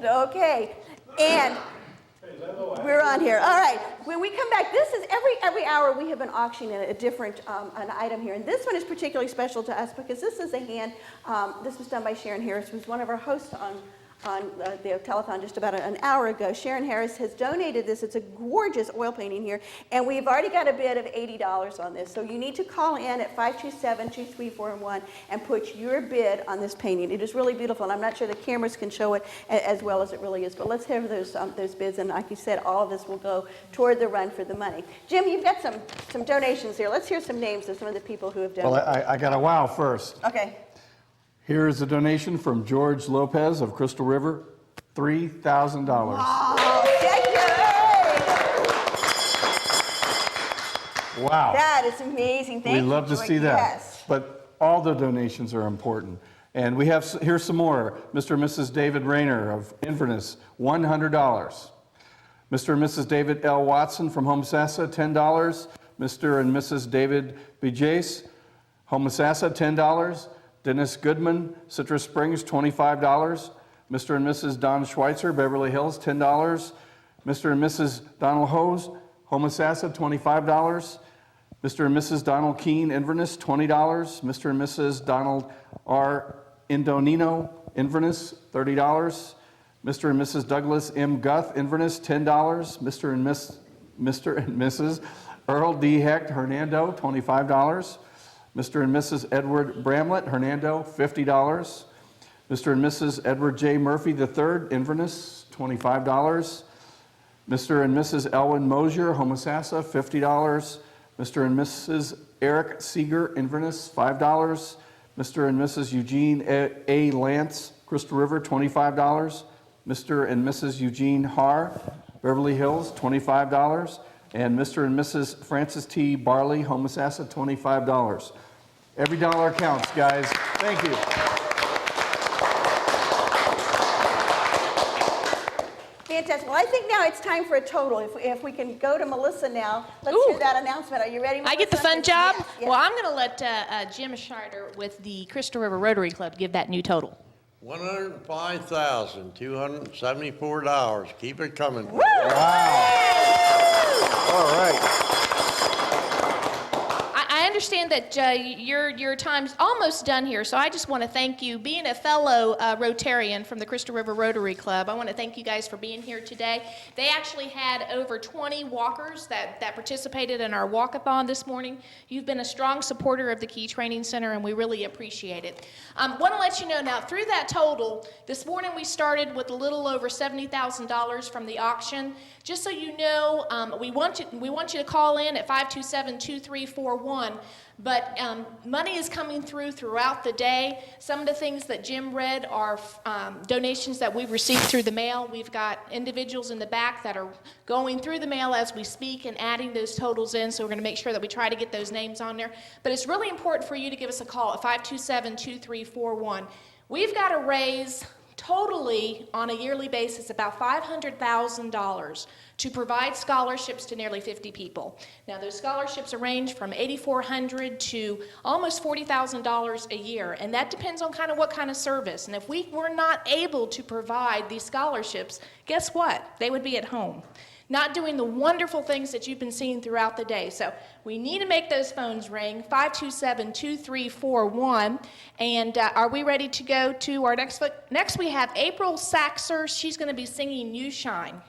Okay, and we're on here. All right, when we come back, this is every hour we have been auctioning a different an item here, and this one is particularly special to us because this is a hand. This was done by Sharon Harris, who's one of our hosts on the telethon just about an hour ago. Sharon Harris has donated this. It's a gorgeous oil painting here, and we've already got a bid of $80 on this. So you need to call in at 527-2341 and put your bid on this painting. It is really beautiful, and I'm not sure the cameras can show it as well as it really is, but let's have those bids, and like you said, all of this will go toward the run for the money. Jim, you've got some donations here. Let's hear some names of some of the people who have donated. Well, I got a wow first. Okay. Here is a donation from George Lopez of Crystal River, $3,000. Wow, Wow. That is amazing. Thank you. We love to see that. Yes. But all the donations are important. And we have, here's some more. Mr. and Mrs. David Rayner of Inverness, $100. Mr. and Mrs. David L. Watson from Homosassa, $10. Mr. and Mrs. David B. Jace, Homosassa, $10. Dennis Goodman, Citrus Springs, $25. Mr. and Mrs. Don Schweitzer, Beverly Hills, $10. Mr. and Mrs. Donald Hose, Homosassa, $25. Mr. and Mrs. Donald Keene, Inverness, $20. Mr. and Mrs. Donald R. Indonino, Inverness, $30. Mr. and Mrs. Douglas M. Guth, Inverness, $10. Mr. and Mrs. Earl D. Hecht, Hernando, $25. Mr. and Mrs. Edward Bramlett, Hernando, $50. Mr. and Mrs. Edward J. Murphy III, Inverness, $25. Mr. and Mrs. Elwin Mosier, Homosassa, $50. Mr. and Mrs. Eric Seeger, Inverness, $5. Mr. and Mrs. Eugene A. Lance, Crystal River, $25. Mr. and Mrs. Eugene Har, Beverly Hills, $25. And Mr. and Mrs. Francis T. Barley, Homosassa, $25. Every dollar counts, guys. Thank you. Fantastic. Well, I think now it's time for a total. If we can go to Melissa now, let's hear that announcement. Are you ready, Melissa? I get the fun job? Yes, yes. Well, I'm going to let Jim Schreider with the Crystal River Rotary Club give that new total. $105,274. Keep it coming. Woo! Wow. All right. I understand that your time's almost done here, so I just want to thank you. Being a fellow Rotarian from the Crystal River Rotary Club, I want to thank you guys for being here today. They actually had over 20 walkers that participated in our walkathon this morning. You've been a strong supporter of the Key Training Center, and we really appreciate it. Want to let you know now, through that total, this morning we started with a little over $70,000 from the auction. Just so you know, we want you to call in at 527-2341. But money is coming throughout the day. Some of the things that Jim read are donations that we've received through the mail. We've got individuals in the back that are going through the mail as we speak and adding those totals in, so we're going to make sure that we try to get those names on there. But it's really important for you to give us a call at 527-2341. We've got to raise totally on a yearly basis about $500,000 to provide scholarships to nearly 50 people. Now those scholarships range from $8,400 to almost $40,000 a year, and that depends on what kind of service. And if we were not able to provide these scholarships, guess what? They would be at home, not doing the wonderful things that you've been seeing throughout the day. So we need to make those phones ring, 527-2341. And are we ready to go to our next we have April Saxer. She's going to be singing You Shine.